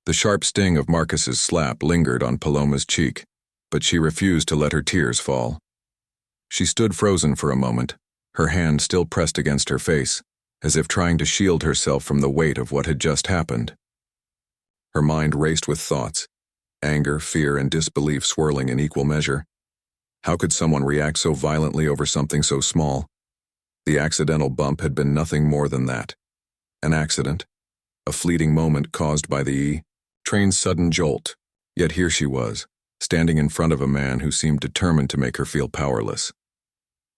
The sharp sting of Marcus's slap lingered on Paloma's cheek, but she refused to let her tears fall. She stood frozen for a moment, her hand still pressed against her face, as if trying to shield herself from the weight of what had just happened. Her mind raced with thoughts, anger, fear, and disbelief swirling in equal measure. How could someone react so violently over something so small? The accidental bump had been nothing more than that. An accident, a fleeting moment caused by the train's sudden jolt, yet here she was, standing in front of a man who seemed determined to make her feel powerless.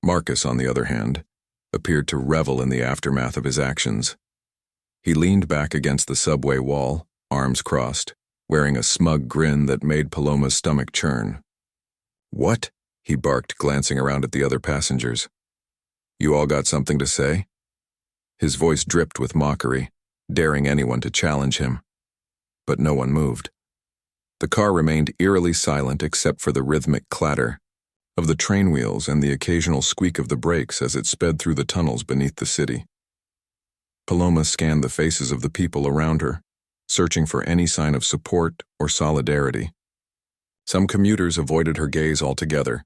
Marcus, on the other hand, appeared to revel in the aftermath of his actions. He leaned back against the subway wall, arms crossed, wearing a smug grin that made Paloma's stomach churn. "What?" he barked, glancing around at the other passengers. "You all got something to say?" His voice dripped with mockery, daring anyone to challenge him. But no one moved. The car remained eerily silent except for the rhythmic clatter of the train wheels and the occasional squeak of the brakes as it sped through the tunnels beneath the city. Paloma scanned the faces of the people around her, searching for any sign of support or solidarity. Some commuters avoided her gaze altogether,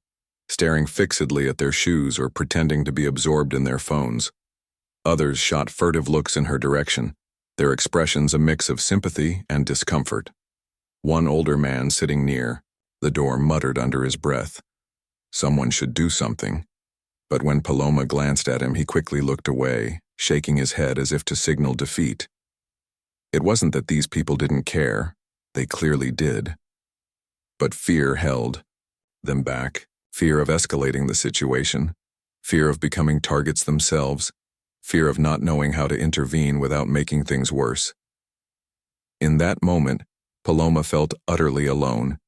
staring fixedly at their shoes or pretending to be absorbed in their phones. Others shot furtive looks in her direction, their expressions a mix of sympathy and discomfort. One older man sitting near the door muttered under his breath, "Someone should do something." But when Paloma glanced at him, he quickly looked away, shaking his head as if to signal defeat. It wasn't that these people didn't care, they clearly did. But fear held them back, fear of escalating the situation, fear of becoming targets themselves, fear of not knowing how to intervene without making things worse. In that moment, Paloma felt utterly alone,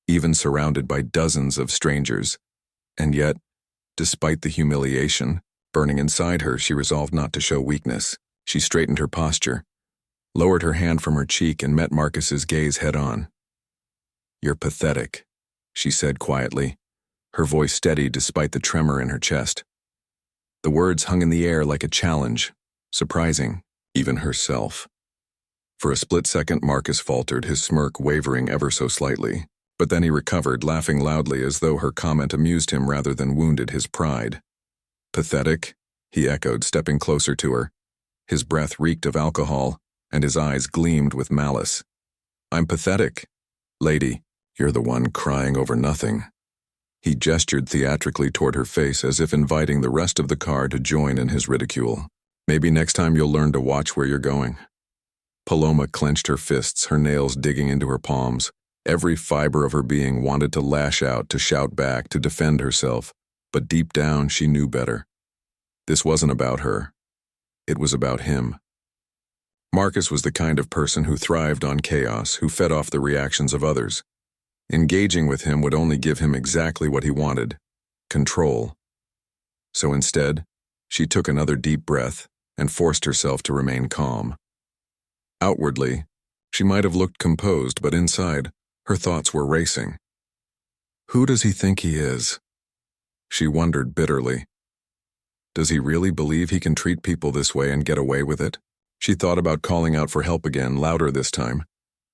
even surrounded by dozens of strangers. And yet, despite the humiliation burning inside her, she resolved not to show weakness. She straightened her posture, lowered her hand from her cheek, and met Marcus's gaze head-on. "You're pathetic," she said quietly, her voice steady despite the tremor in her chest. The words hung in the air like a challenge, surprising even herself. For a split second, Marcus faltered, his smirk wavering ever so slightly, but then he recovered, laughing loudly as though her comment amused him rather than wounded his pride. "Pathetic?" he echoed, stepping closer to her. His breath reeked of alcohol, and his eyes gleamed with malice. "I'm pathetic. Lady, you're the one crying over nothing." He gestured theatrically toward her face as if inviting the rest of the car to join in his ridicule. "Maybe next time you'll learn to watch where you're going." Paloma clenched her fists, her nails digging into her palms. Every fiber of her being wanted to lash out, to shout back, to defend herself, but deep down she knew better. This wasn't about her. It was about him. Marcus was the kind of person who thrived on chaos, who fed off the reactions of others. Engaging with him would only give him exactly what he wanted: control. So instead, she took another deep breath and forced herself to remain calm. Outwardly, she might have looked composed, but inside, her thoughts were racing. Who does he think he is? She wondered bitterly. Does he really believe he can treat people this way and get away with it? She thought about calling out for help again, louder this time,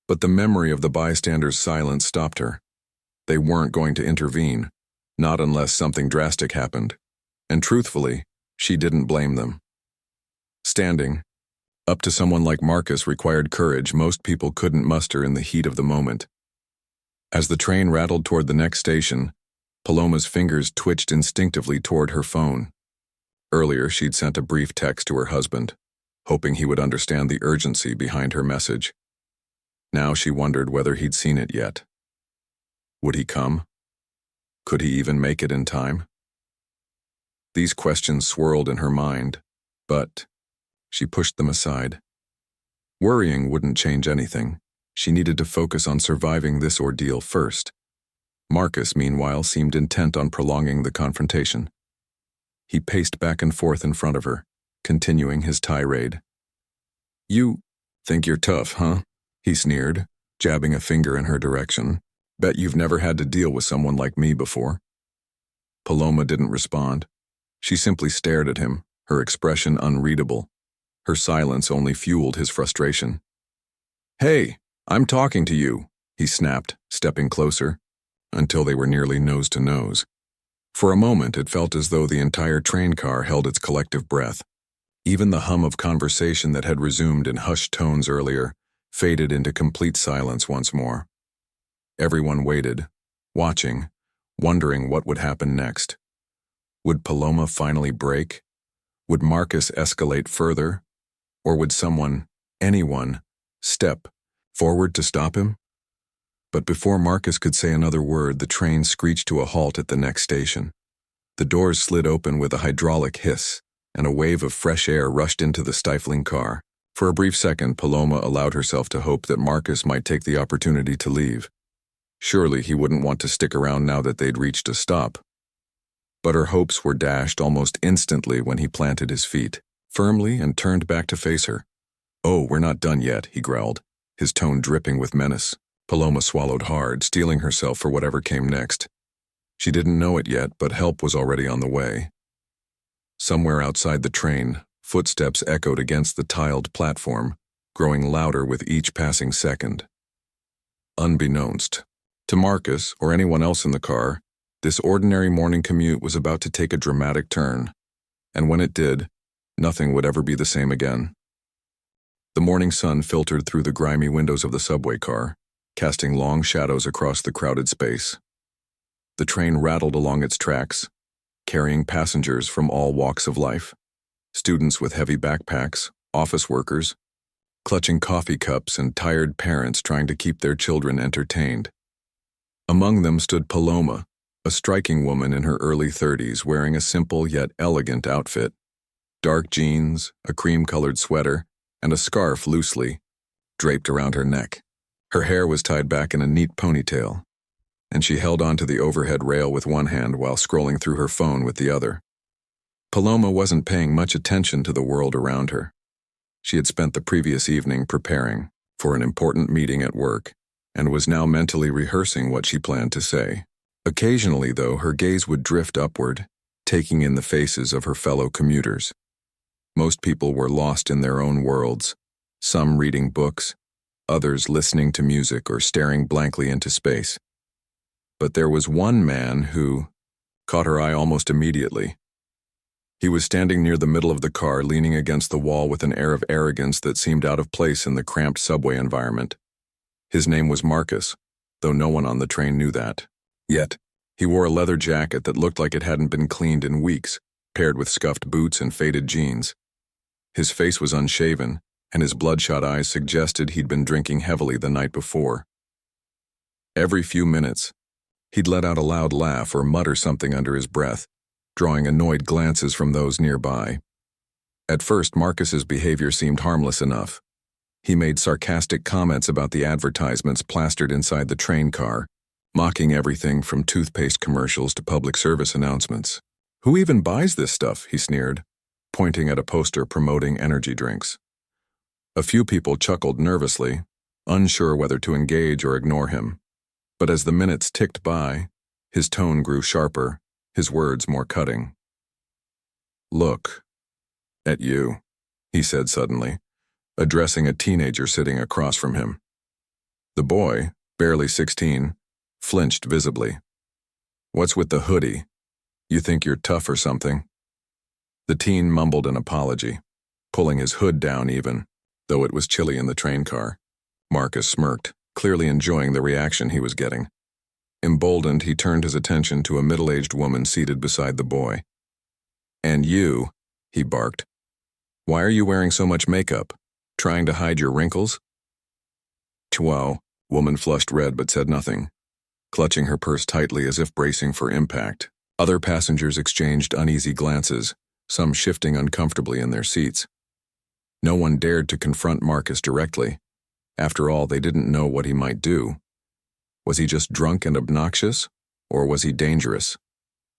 but the memory of the bystanders' silence stopped her. They weren't going to intervene, not unless something drastic happened, and truthfully, she didn't blame them. Standing up to someone like Marcus required courage most people couldn't muster in the heat of the moment. As the train rattled toward the next station, Paloma's fingers twitched instinctively toward her phone. Earlier, she'd sent a brief text to her husband, hoping he would understand the urgency behind her message. Now she wondered whether he'd seen it yet. Would he come? Could he even make it in time? These questions swirled in her mind, but she pushed them aside. Worrying wouldn't change anything. She needed to focus on surviving this ordeal first. Marcus, meanwhile, seemed intent on prolonging the confrontation. He paced back and forth in front of her, continuing his tirade. "You think you're tough, huh?" he sneered, jabbing a finger in her direction. "Bet you've never had to deal with someone like me before." Paloma didn't respond. She simply stared at him, her expression unreadable. Her silence only fueled his frustration. "Hey," I'm talking to you, he snapped, stepping closer, until they were nearly nose to nose. For a moment, it felt as though the entire train car held its collective breath. Even the hum of conversation that had resumed in hushed tones earlier faded into complete silence once more. Everyone waited, watching, wondering what would happen next. Would Paloma finally break? Would Marcus escalate further? Or would someone, anyone, step forward to stop him? But before Marcus could say another word, the train screeched to a halt at the next station. The doors slid open with a hydraulic hiss, and a wave of fresh air rushed into the stifling car. For a brief second, Paloma allowed herself to hope that Marcus might take the opportunity to leave. Surely he wouldn't want to stick around now that they'd reached a stop. But her hopes were dashed almost instantly when he planted his feet firmly and turned back to face her. "Oh, we're not done yet," he growled, his tone dripping with menace. Paloma swallowed hard, steeling herself for whatever came next. She didn't know it yet, but help was already on the way. Somewhere outside the train, footsteps echoed against the tiled platform, growing louder with each passing second. Unbeknownst to Marcus or anyone else in the car, this ordinary morning commute was about to take a dramatic turn, and when it did, nothing would ever be the same again. The morning sun filtered through the grimy windows of the subway car, casting long shadows across the crowded space. The train rattled along its tracks, carrying passengers from all walks of life. Students with heavy backpacks, office workers, clutching coffee cups, and tired parents trying to keep their children entertained. Among them stood Paloma, a striking woman in her early 30s wearing a simple yet elegant outfit. Dark jeans, a cream-colored sweater, and a scarf loosely draped around her neck. Her hair was tied back in a neat ponytail, and she held onto the overhead rail with one hand while scrolling through her phone with the other. Paloma wasn't paying much attention to the world around her. She had spent the previous evening preparing for an important meeting at work and was now mentally rehearsing what she planned to say. Occasionally, though, her gaze would drift upward, taking in the faces of her fellow commuters. Most people were lost in their own worlds, some reading books, others listening to music or staring blankly into space. But there was one man who caught her eye almost immediately. He was standing near the middle of the car, leaning against the wall with an air of arrogance that seemed out of place in the cramped subway environment. His name was Marcus, though no one on the train knew that. Yet, he wore a leather jacket that looked like it hadn't been cleaned in weeks, paired with scuffed boots and faded jeans. His face was unshaven, and his bloodshot eyes suggested he'd been drinking heavily the night before. Every few minutes, he'd let out a loud laugh or mutter something under his breath, drawing annoyed glances from those nearby. At first, Marcus's behavior seemed harmless enough. He made sarcastic comments about the advertisements plastered inside the train car, mocking everything from toothpaste commercials to public service announcements. "Who even buys this stuff?" he sneered, pointing at a poster promoting energy drinks. A few people chuckled nervously, unsure whether to engage or ignore him. But as the minutes ticked by, his tone grew sharper, his words more cutting. "Look at you," he said suddenly, addressing a teenager sitting across from him. The boy, barely 16, flinched visibly. "What's with the hoodie? You think you're tough or something?" The teen mumbled an apology, pulling his hood down even, though it was chilly in the train car. Marcus smirked, clearly enjoying the reaction he was getting. Emboldened, he turned his attention to a middle-aged woman seated beside the boy. "And you," he barked. "Why are you wearing so much makeup? Trying to hide your wrinkles?" "Wow." Woman flushed red but said nothing, clutching her purse tightly as if bracing for impact. Other passengers exchanged uneasy glances, some shifting uncomfortably in their seats. No one dared to confront Marcus directly. After all, they didn't know what he might do. Was he just drunk and obnoxious, or was he dangerous?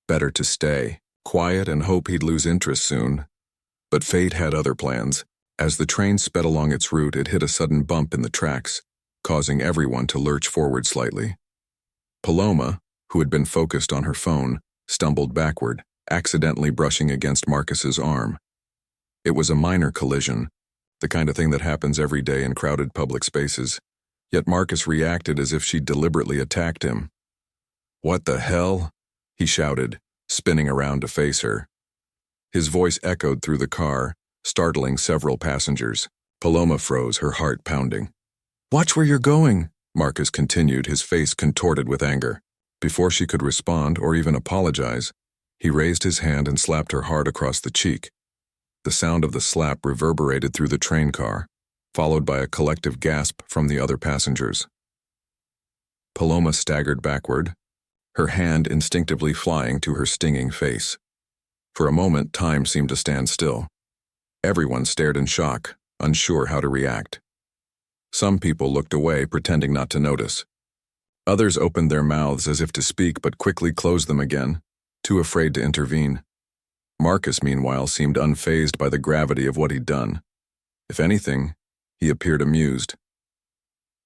Better to stay quiet and hope he'd lose interest soon. But fate had other plans. As the train sped along its route, it hit a sudden bump in the tracks, causing everyone to lurch forward slightly. Paloma, who had been focused on her phone, stumbled backward, accidentally brushing against Marcus's arm. It was a minor collision, the kind of thing that happens every day in crowded public spaces, Yet Marcus reacted as if she'd deliberately attacked him. "What the hell?" he shouted, spinning around to face her. His voice echoed through the car, startling several passengers. Paloma froze, her heart pounding. "Watch where you're going," Marcus continued, his face contorted with anger. Before she could respond or even apologize, he raised his hand and slapped her hard across the cheek. The sound of the slap reverberated through the train car, followed by a collective gasp from the other passengers. Paloma staggered backward, her hand instinctively flying to her stinging face. For a moment, time seemed to stand still. Everyone stared in shock, unsure how to react. Some people looked away, pretending not to notice. Others opened their mouths as if to speak but quickly closed them again, too afraid to intervene. Marcus, meanwhile, seemed unfazed by the gravity of what he'd done. If anything, he appeared amused.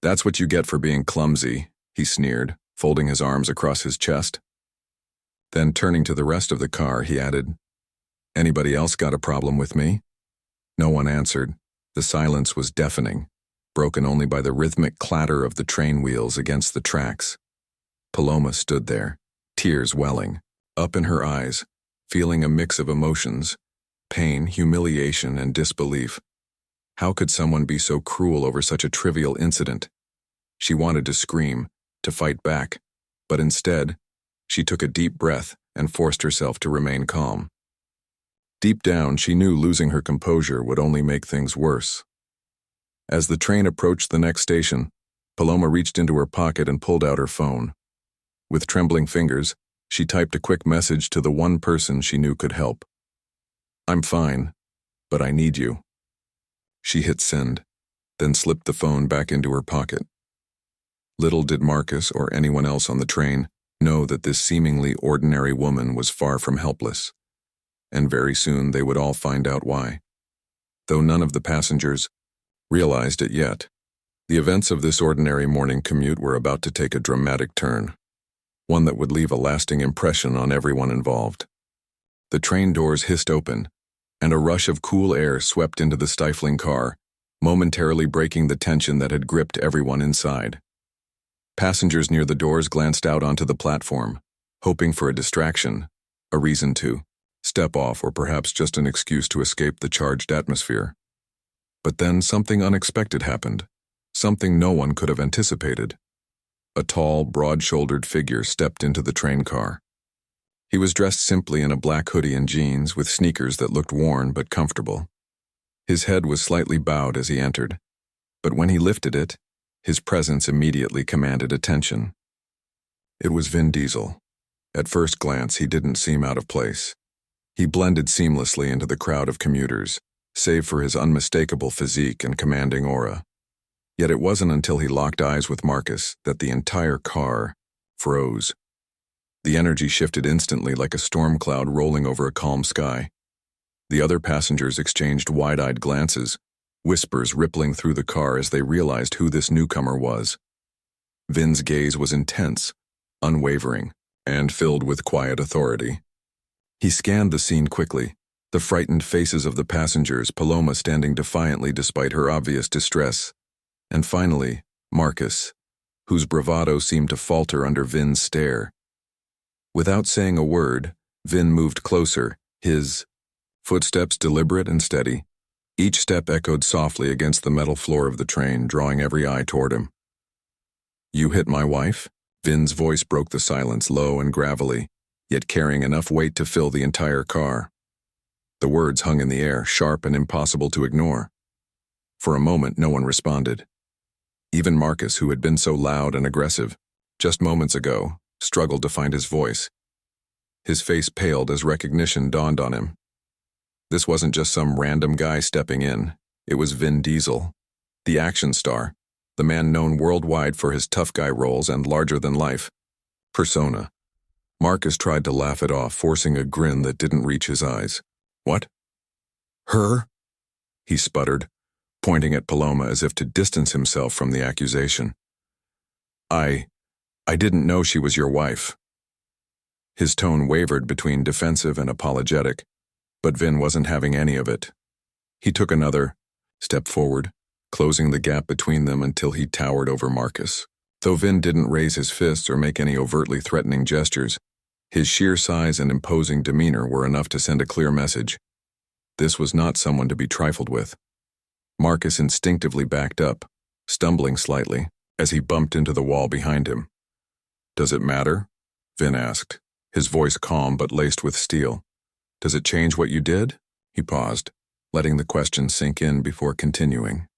"That's what you get for being clumsy," he sneered, folding his arms across his chest. Then, turning to the rest of the car, he added, "Anybody else got a problem with me?" No one answered. The silence was deafening, broken only by the rhythmic clatter of the train wheels against the tracks. Paloma stood there, tears welling up in her eyes, feeling a mix of emotions: pain, humiliation, and disbelief. How could someone be so cruel over such a trivial incident? She wanted to scream, to fight back, but instead, she took a deep breath and forced herself to remain calm. Deep down, she knew losing her composure would only make things worse. As the train approached the next station, Paloma reached into her pocket and pulled out her phone. With trembling fingers, she typed a quick message to the one person she knew could help. "I'm fine, but I need you." She hit send, then slipped the phone back into her pocket. Little did Marcus or anyone else on the train know that this seemingly ordinary woman was far from helpless. And very soon they would all find out why. Though none of the passengers realized it yet, the events of this ordinary morning commute were about to take a dramatic turn, one that would leave a lasting impression on everyone involved. The train doors hissed open, and a rush of cool air swept into the stifling car, momentarily breaking the tension that had gripped everyone inside. Passengers near the doors glanced out onto the platform, hoping for a distraction, a reason to step off, or perhaps just an excuse to escape the charged atmosphere. But then something unexpected happened, something no one could have anticipated. A tall, broad-shouldered figure stepped into the train car. He was dressed simply in a black hoodie and jeans with sneakers that looked worn but comfortable. His head was slightly bowed as he entered, but when he lifted it, his presence immediately commanded attention. It was Vin Diesel. At first glance, he didn't seem out of place. He blended seamlessly into the crowd of commuters, save for his unmistakable physique and commanding aura. Yet it wasn't until he locked eyes with Marcus that the entire car froze. The energy shifted instantly, like a storm cloud rolling over a calm sky. The other passengers exchanged wide-eyed glances, whispers rippling through the car as they realized who this newcomer was. Vin's gaze was intense, unwavering, and filled with quiet authority. He scanned the scene quickly, the frightened faces of the passengers, Paloma standing defiantly despite her obvious distress, and finally, Marcus, whose bravado seemed to falter under Vin's stare. Without saying a word, Vin moved closer, his footsteps deliberate and steady. Each step echoed softly against the metal floor of the train, drawing every eye toward him. "You hit my wife?" Vin's voice broke the silence, low and gravelly, yet carrying enough weight to fill the entire car. The words hung in the air, sharp and impossible to ignore. For a moment, no one responded. Even Marcus, who had been so loud and aggressive just moments ago, struggled to find his voice. His face paled as recognition dawned on him. This wasn't just some random guy stepping in. It was Vin Diesel, the action star, the man known worldwide for his tough guy roles and larger-than-life persona. Marcus tried to laugh it off, forcing a grin that didn't reach his eyes. "What? Her?" he sputtered, pointing at Paloma as if to distance himself from the accusation. I didn't know she was your wife." His tone wavered between defensive and apologetic, but Vin wasn't having any of it. He took another step forward, closing the gap between them until he towered over Marcus. Though Vin didn't raise his fists or make any overtly threatening gestures, his sheer size and imposing demeanor were enough to send a clear message. This was not someone to be trifled with. Marcus instinctively backed up, stumbling slightly, as he bumped into the wall behind him. "Does it matter?" Vin asked, his voice calm but laced with steel. "Does it change what you did?" He paused, letting the question sink in before continuing.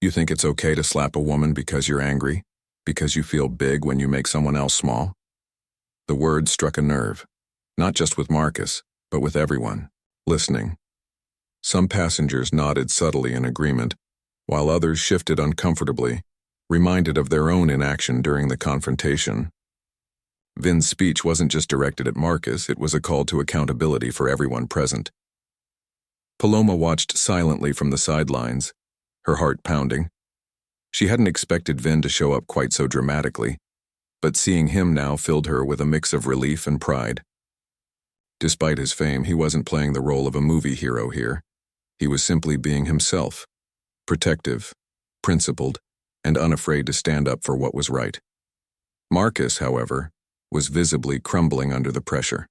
"You think it's okay to slap a woman because you're angry? Because you feel big when you make someone else small?" The words struck a nerve, not just with Marcus, but with everyone, listening. Some passengers nodded subtly in agreement, while others shifted uncomfortably, reminded of their own inaction during the confrontation. Vin's speech wasn't just directed at Marcus, it was a call to accountability for everyone present. Paloma watched silently from the sidelines, her heart pounding. She hadn't expected Vin to show up quite so dramatically, but seeing him now filled her with a mix of relief and pride. Despite his fame, he wasn't playing the role of a movie hero here. He was simply being himself, protective, principled, and unafraid to stand up for what was right. Marcus, however, was visibly crumbling under the pressure.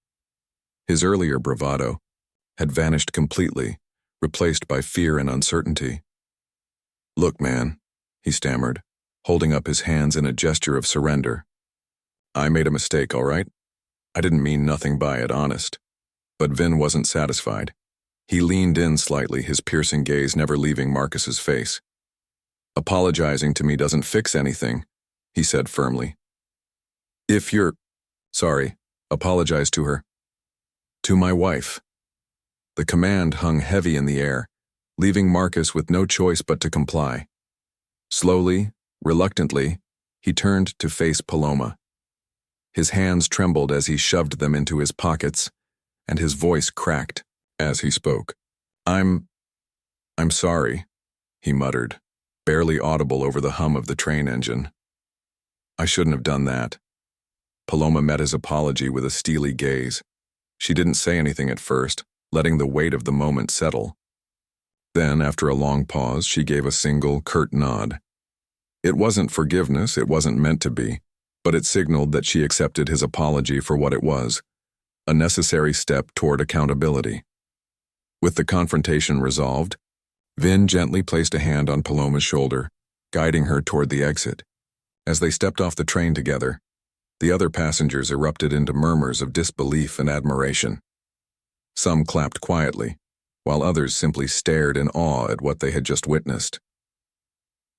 His earlier bravado had vanished completely, replaced by fear and uncertainty. "Look, man," he stammered, holding up his hands in a gesture of surrender. "I made a mistake, all right? I didn't mean nothing by it, honest." But Vin wasn't satisfied. He leaned in slightly, his piercing gaze never leaving Marcus's face. "Apologizing to me doesn't fix anything," he said firmly. "If you're sorry, apologize to her. To my wife." The command hung heavy in the air, leaving Marcus with no choice but to comply. Slowly, reluctantly, he turned to face Paloma. His hands trembled as he shoved them into his pockets, and his voice cracked as he spoke. I'm sorry," he muttered, barely audible over the hum of the train engine. "I shouldn't have done that." Paloma met his apology with a steely gaze. She didn't say anything at first, letting the weight of the moment settle. Then, after a long pause, she gave a single, curt nod. It wasn't forgiveness, it wasn't meant to be, but it signaled that she accepted his apology for what it was, a necessary step toward accountability. With the confrontation resolved, Vin gently placed a hand on Paloma's shoulder, guiding her toward the exit. As they stepped off the train together, the other passengers erupted into murmurs of disbelief and admiration. Some clapped quietly, while others simply stared in awe at what they had just witnessed.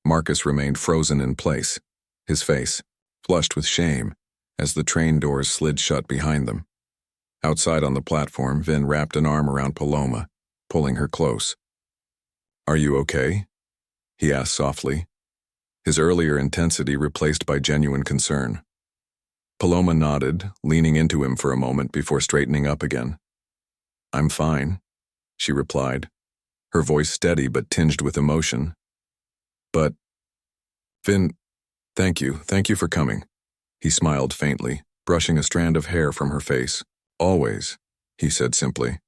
Marcus remained frozen in place, his face flushed with shame as the train doors slid shut behind them. Outside on the platform, Vin wrapped an arm around Paloma, pulling her close. "Are you okay?" he asked softly, his earlier intensity replaced by genuine concern. Paloma nodded, leaning into him for a moment before straightening up again. "I'm fine," she replied, her voice steady but tinged with emotion. "But, Vin, thank you for coming." He smiled faintly, brushing a strand of hair from her face. "Always," he said simply.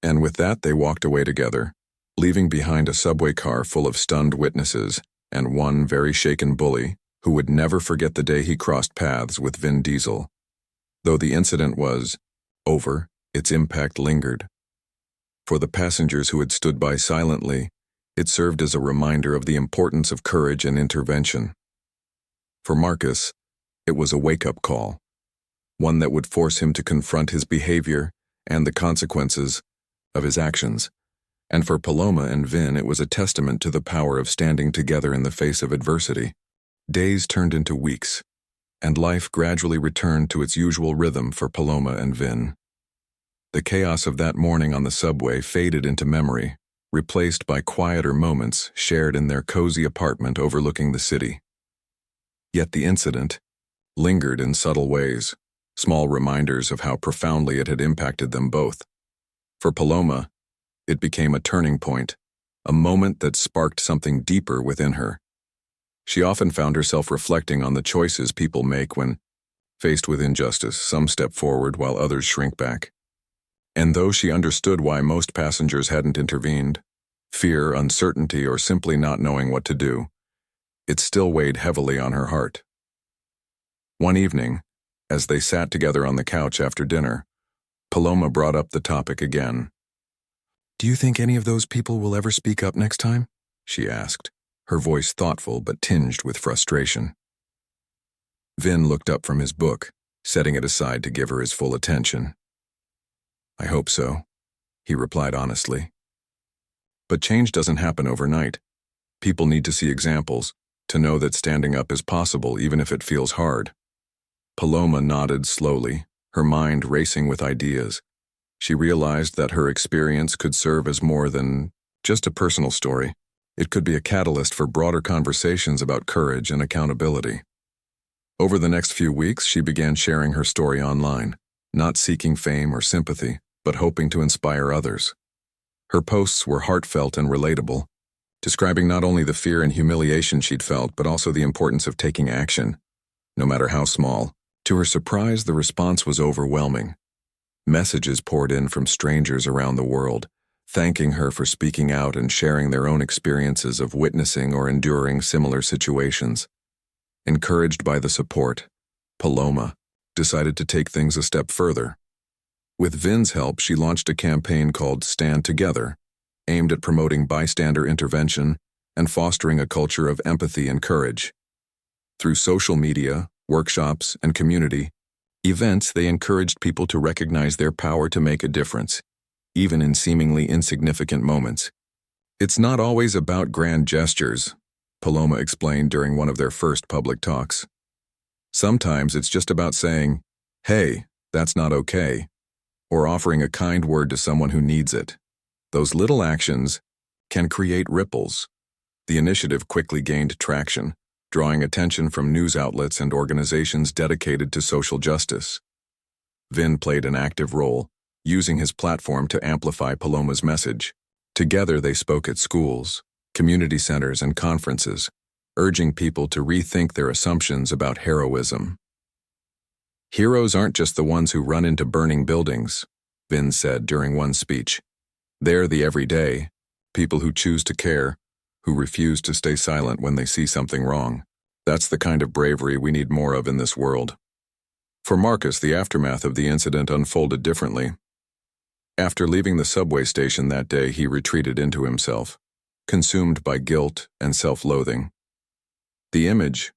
And with that they walked away together, leaving behind a subway car full of stunned witnesses and one very shaken bully who would never forget the day he crossed paths with Vin Diesel. Though the incident was over, its impact lingered. For the passengers who had stood by silently, it served as a reminder of the importance of courage and intervention. For Marcus, it was a wake-up call, one that would force him to confront his behavior and the consequences of his actions. And for Paloma and Vin, it was a testament to the power of standing together in the face of adversity. Days turned into weeks, and life gradually returned to its usual rhythm for Paloma and Vin. The chaos of that morning on the subway faded into memory, replaced by quieter moments shared in their cozy apartment overlooking the city. Yet the incident lingered in subtle ways, small reminders of how profoundly it had impacted them both. For Paloma, it became a turning point, a moment that sparked something deeper within her. She often found herself reflecting on the choices people make when faced with injustice. Some step forward while others shrink back. And though she understood why most passengers hadn't intervened, Fear, uncertainty, or simply not knowing what to do. It still weighed heavily on her heart. One evening, as they sat together on the couch after dinner, Paloma brought up the topic again. "Do you think any of those people will ever speak up next time?" she asked, her voice thoughtful but tinged with frustration. Vin looked up from his book, setting it aside to give her his full attention. "I hope so," he replied honestly. "But change doesn't happen overnight. People need to see examples, to know that standing up is possible even if it feels hard." Paloma nodded slowly, her mind racing with ideas. She realized that her experience could serve as more than just a personal story. It could be a catalyst for broader conversations about courage and accountability. Over the next few weeks, she began sharing her story online, not seeking fame or sympathy, but hoping to inspire others. Her posts were heartfelt and relatable, describing not only the fear and humiliation she'd felt, but also the importance of taking action, no matter how small. To her surprise, the response was overwhelming. Messages poured in from strangers around the world, thanking her for speaking out and sharing their own experiences of witnessing or enduring similar situations. Encouraged by the support, Paloma decided to take things a step further. With Vin's help, she launched a campaign called Stand Together, aimed at promoting bystander intervention and fostering a culture of empathy and courage. Through social media, workshops, and community events, they encouraged people to recognize their power to make a difference, even in seemingly insignificant moments. "It's not always about grand gestures," Paloma explained during one of their first public talks. "Sometimes it's just about saying, 'Hey, that's not okay,' or offering a kind word to someone who needs it. Those little actions can create ripples." The initiative quickly gained traction, drawing attention from news outlets and organizations dedicated to social justice. Vin played an active role, using his platform to amplify Paloma's message. Together they spoke at schools, community centers, and conferences, urging people to rethink their assumptions about heroism. "Heroes aren't just the ones who run into burning buildings," Vin said during one speech. "They're the everyday, people who choose to care, who refuse to stay silent when they see something wrong. That's the kind of bravery we need more of in this world." For Marcus, the aftermath of the incident unfolded differently. After leaving the subway station that day, he retreated into himself, consumed by guilt and self-loathing. The image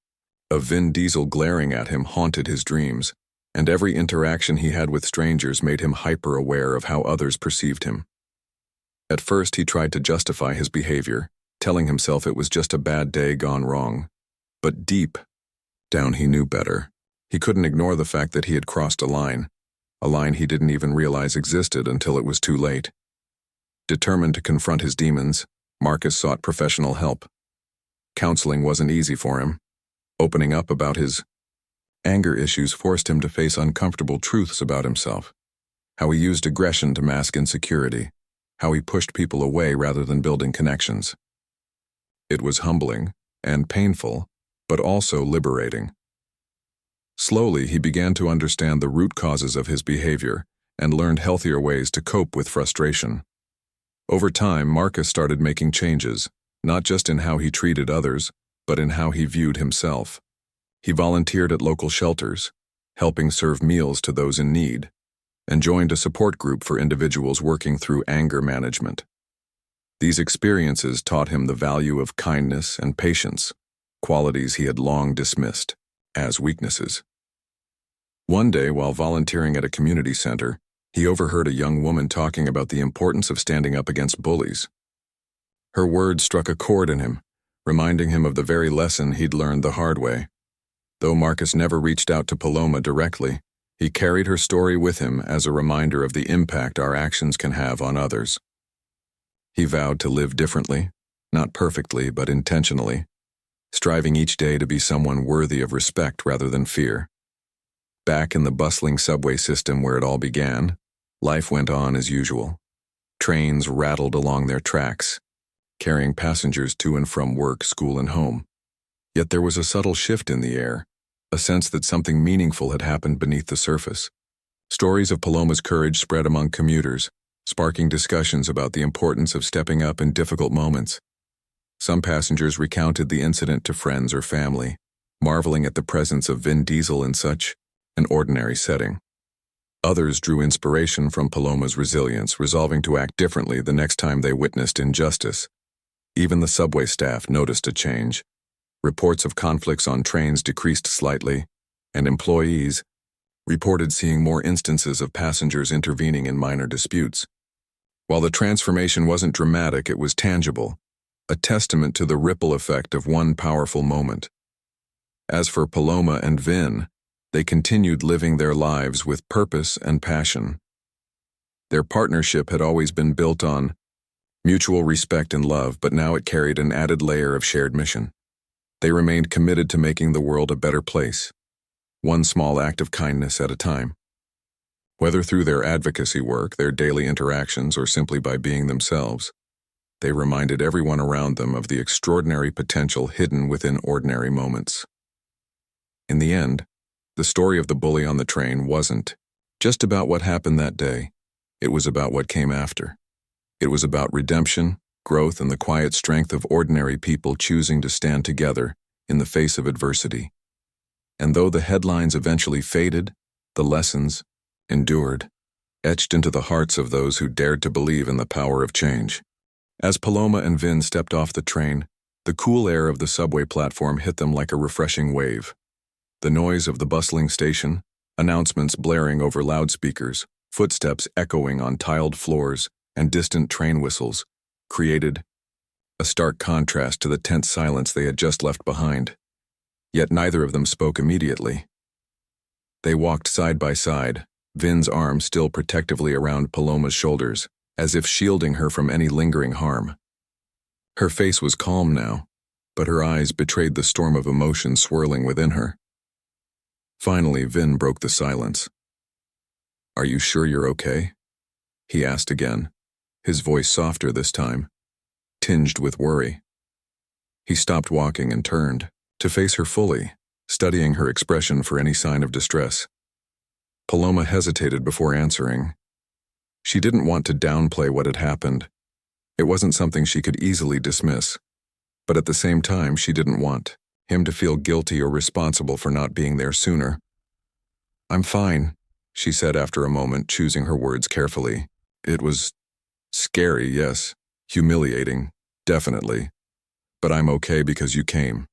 of Vin Diesel glaring at him haunted his dreams, and every interaction he had with strangers made him hyper-aware of how others perceived him. At first, he tried to justify his behavior, telling himself it was just a bad day gone wrong. But deep down, he knew better. He couldn't ignore the fact that he had crossed a line he didn't even realize existed until it was too late. Determined to confront his demons, Marcus sought professional help. Counseling wasn't easy for him. Opening up about his anger issues forced him to face uncomfortable truths about himself. How he used aggression to mask insecurity. How he pushed people away rather than building connections. It was humbling and painful, but also liberating. Slowly, he began to understand the root causes of his behavior and learned healthier ways to cope with frustration. Over time, Marcus started making changes, not just in how he treated others, but in how he viewed himself. He volunteered at local shelters, helping serve meals to those in need, and joined a support group for individuals working through anger management. These experiences taught him the value of kindness and patience, qualities he had long dismissed as weaknesses. One day, while volunteering at a community center, he overheard a young woman talking about the importance of standing up against bullies. Her words struck a chord in him, reminding him of the very lesson he'd learned the hard way. Though Marcus never reached out to Paloma directly, he carried her story with him as a reminder of the impact our actions can have on others. He vowed to live differently, not perfectly, but intentionally, striving each day to be someone worthy of respect rather than fear. Back in the bustling subway system where it all began, life went on as usual. Trains rattled along their tracks, carrying passengers to and from work, school, and home. Yet there was a subtle shift in the air, a sense that something meaningful had happened beneath the surface. Stories of Paloma's courage spread among commuters, sparking discussions about the importance of stepping up in difficult moments. Some passengers recounted the incident to friends or family, marveling at the presence of Vin Diesel in such an ordinary setting. Others drew inspiration from Paloma's resilience, resolving to act differently the next time they witnessed injustice. Even the subway staff noticed a change. Reports of conflicts on trains decreased slightly, and employees reported seeing more instances of passengers intervening in minor disputes. While the transformation wasn't dramatic, it was tangible, a testament to the ripple effect of one powerful moment. As for Paloma and Vin, they continued living their lives with purpose and passion. Their partnership had always been built on mutual respect and love, but now it carried an added layer of shared mission. They remained committed to making the world a better place, one small act of kindness at a time. Whether through their advocacy work, their daily interactions, or simply by being themselves, they reminded everyone around them of the extraordinary potential hidden within ordinary moments. In the end, the story of the bully on the train wasn't just about what happened that day. It was about what came after. It was about redemption, growth, and the quiet strength of ordinary people choosing to stand together in the face of adversity. And though the headlines eventually faded, the lessons endured, etched into the hearts of those who dared to believe in the power of change. As Paloma and Vin stepped off the train, the cool air of the subway platform hit them like a refreshing wave. The noise of the bustling station, announcements blaring over loudspeakers, footsteps echoing on tiled floors, and distant train whistles created a stark contrast to the tense silence they had just left behind. Yet neither of them spoke immediately. They walked side by side, Vin's arm still protectively around Paloma's shoulders, as if shielding her from any lingering harm. Her face was calm now, but her eyes betrayed the storm of emotion swirling within her. Finally, Vin broke the silence. "Are you sure you're okay?" he asked again, his voice softer this time, tinged with worry. He stopped walking and turned to face her fully, studying her expression for any sign of distress. Paloma hesitated before answering. She didn't want to downplay what had happened. It wasn't something she could easily dismiss, but at the same time she didn't want him to feel guilty or responsible for not being there sooner. "I'm fine," she said after a moment, choosing her words carefully. "It was scary, yes. Humiliating, definitely. But I'm okay because you came."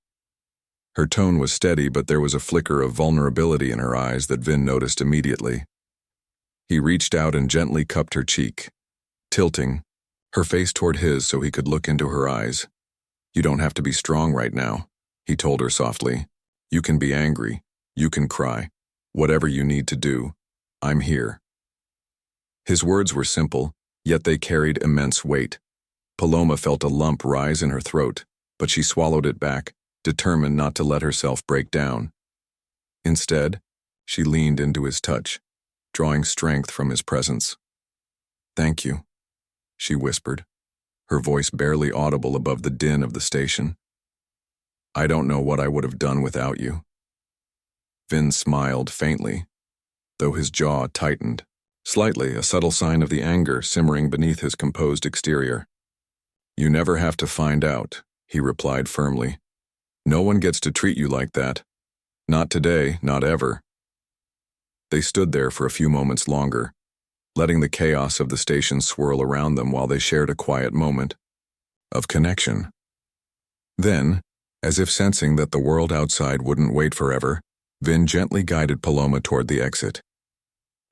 Her tone was steady, but there was a flicker of vulnerability in her eyes that Vin noticed immediately. He reached out and gently cupped her cheek, tilting her face toward his so he could look into her eyes. "You don't have to be strong right now," he told her softly. "You can be angry. You can cry. Whatever you need to do, I'm here." His words were simple, yet they carried immense weight. Paloma felt a lump rise in her throat, but she swallowed it back, determined not to let herself break down. Instead, she leaned into his touch, drawing strength from his presence. "Thank you," she whispered, her voice barely audible above the din of the station. "I don't know what I would have done without you." Vin smiled faintly, though his jaw tightened, slightly, a subtle sign of the anger simmering beneath his composed exterior. "You never have to find out," he replied firmly. "No one gets to treat you like that. Not today, not ever." They stood there for a few moments longer, letting the chaos of the station swirl around them while they shared a quiet moment of connection. Then, as if sensing that the world outside wouldn't wait forever, Vin gently guided Paloma toward the exit.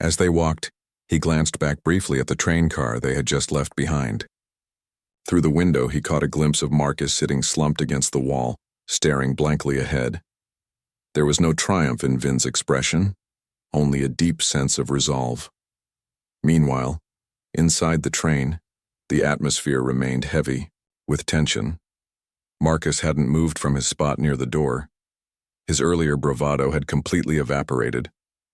As they walked, he glanced back briefly at the train car they had just left behind. Through the window, he caught a glimpse of Marcus sitting slumped against the wall, staring blankly ahead. There was no triumph in Vin's expression, only a deep sense of resolve. Meanwhile, inside the train, the atmosphere remained heavy, with tension. Marcus hadn't moved from his spot near the door. His earlier bravado had completely evaporated,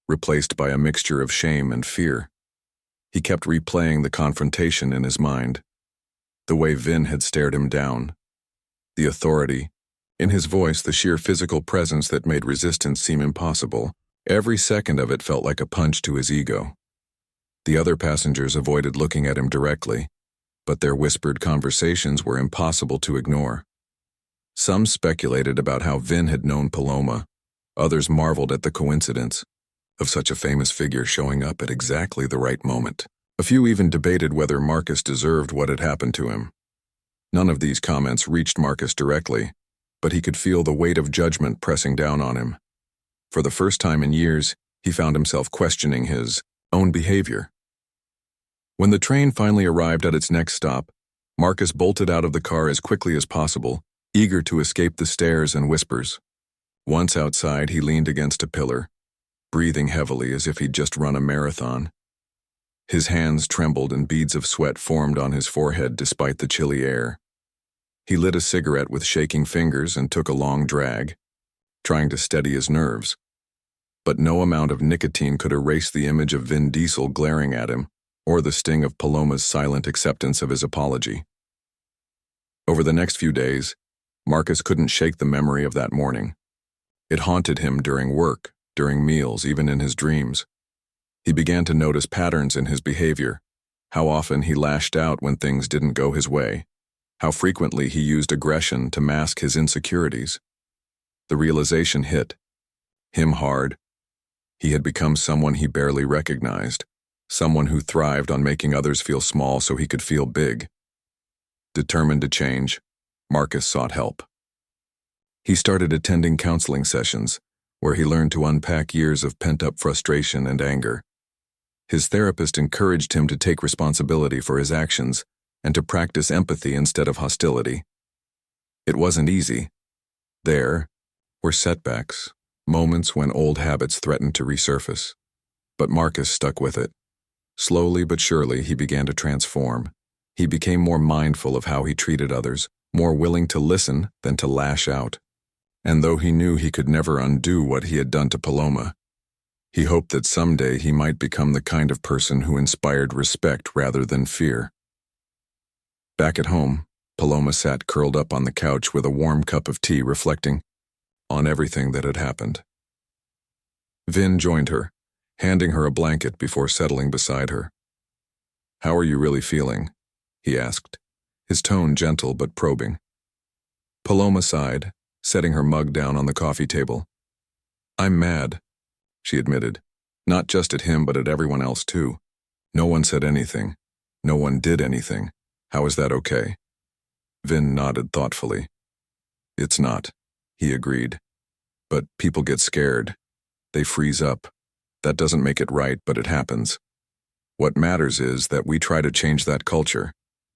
replaced by a mixture of shame and fear. He kept replaying the confrontation in his mind. The way Vin had stared him down. The authority. In his voice, the sheer physical presence that made resistance seem impossible. Every second of it felt like a punch to his ego. The other passengers avoided looking at him directly, but their whispered conversations were impossible to ignore. Some speculated about how Vin had known Paloma. Others marveled at the coincidence of such a famous figure showing up at exactly the right moment. A few even debated whether Marcus deserved what had happened to him. None of these comments reached Marcus directly, but he could feel the weight of judgment pressing down on him. For the first time in years, he found himself questioning his own behavior. When the train finally arrived at its next stop, Marcus bolted out of the car as quickly as possible, eager to escape the stares and whispers. Once outside, he leaned against a pillar, breathing heavily as if he'd just run a marathon. His hands trembled and beads of sweat formed on his forehead despite the chilly air. He lit a cigarette with shaking fingers and took a long drag, trying to steady his nerves. But no amount of nicotine could erase the image of Vin Diesel glaring at him, or the sting of Paloma's silent acceptance of his apology. Over the next few days, Marcus couldn't shake the memory of that morning. It haunted him during work, during meals, even in his dreams. He began to notice patterns in his behavior, how often he lashed out when things didn't go his way, how frequently he used aggression to mask his insecurities. The realization hit him hard. He had become someone he barely recognized, someone who thrived on making others feel small so he could feel big. Determined to change, Marcus sought help. He started attending counseling sessions, where he learned to unpack years of pent-up frustration and anger. His therapist encouraged him to take responsibility for his actions and to practice empathy instead of hostility. It wasn't easy. There were setbacks, moments when old habits threatened to resurface. But Marcus stuck with it. Slowly but surely, he began to transform. He became more mindful of how he treated others, more willing to listen than to lash out. And though he knew he could never undo what he had done to Paloma, he hoped that someday he might become the kind of person who inspired respect rather than fear. Back at home, Paloma sat curled up on the couch with a warm cup of tea, reflecting on everything that had happened. Vin joined her, handing her a blanket before settling beside her. "How are you really feeling?" he asked, his tone gentle but probing. Paloma sighed, setting her mug down on the coffee table. "I'm mad," she admitted, not just at him but at everyone else too. No one said anything. No one did anything. How is that okay? Vin nodded thoughtfully. "It's not," he agreed. "But people get scared. They freeze up. That doesn't make it right, but it happens. What matters is that we try to change that culture,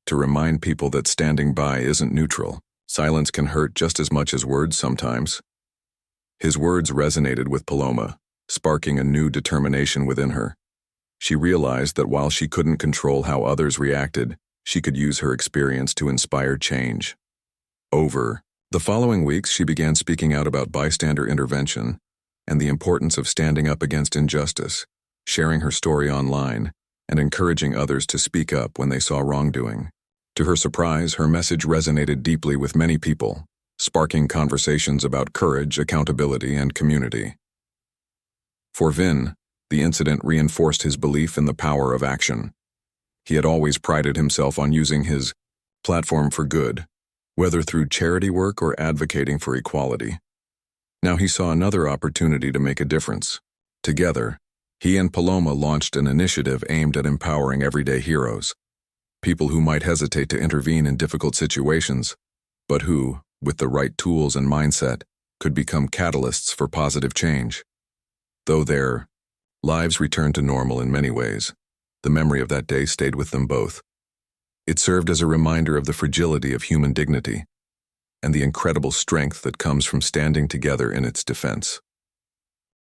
to remind people that standing by isn't neutral. Silence can hurt just as much as words sometimes." His words resonated with Paloma, sparking a new determination within her. She realized that while she couldn't control how others reacted, she could use her experience to inspire change. Over the following weeks, she began speaking out about bystander intervention and the importance of standing up against injustice, sharing her story online, and encouraging others to speak up when they saw wrongdoing. To her surprise, her message resonated deeply with many people, sparking conversations about courage, accountability, and community. For Vin, the incident reinforced his belief in the power of action. He had always prided himself on using his platform for good, whether through charity work or advocating for equality. Now he saw another opportunity to make a difference. Together, he and Paloma launched an initiative aimed at empowering everyday heroes, people who might hesitate to intervene in difficult situations, but who, with the right tools and mindset, could become catalysts for positive change. Though their lives returned to normal in many ways, the memory of that day stayed with them both. It served as a reminder of the fragility of human dignity and the incredible strength that comes from standing together in its defense.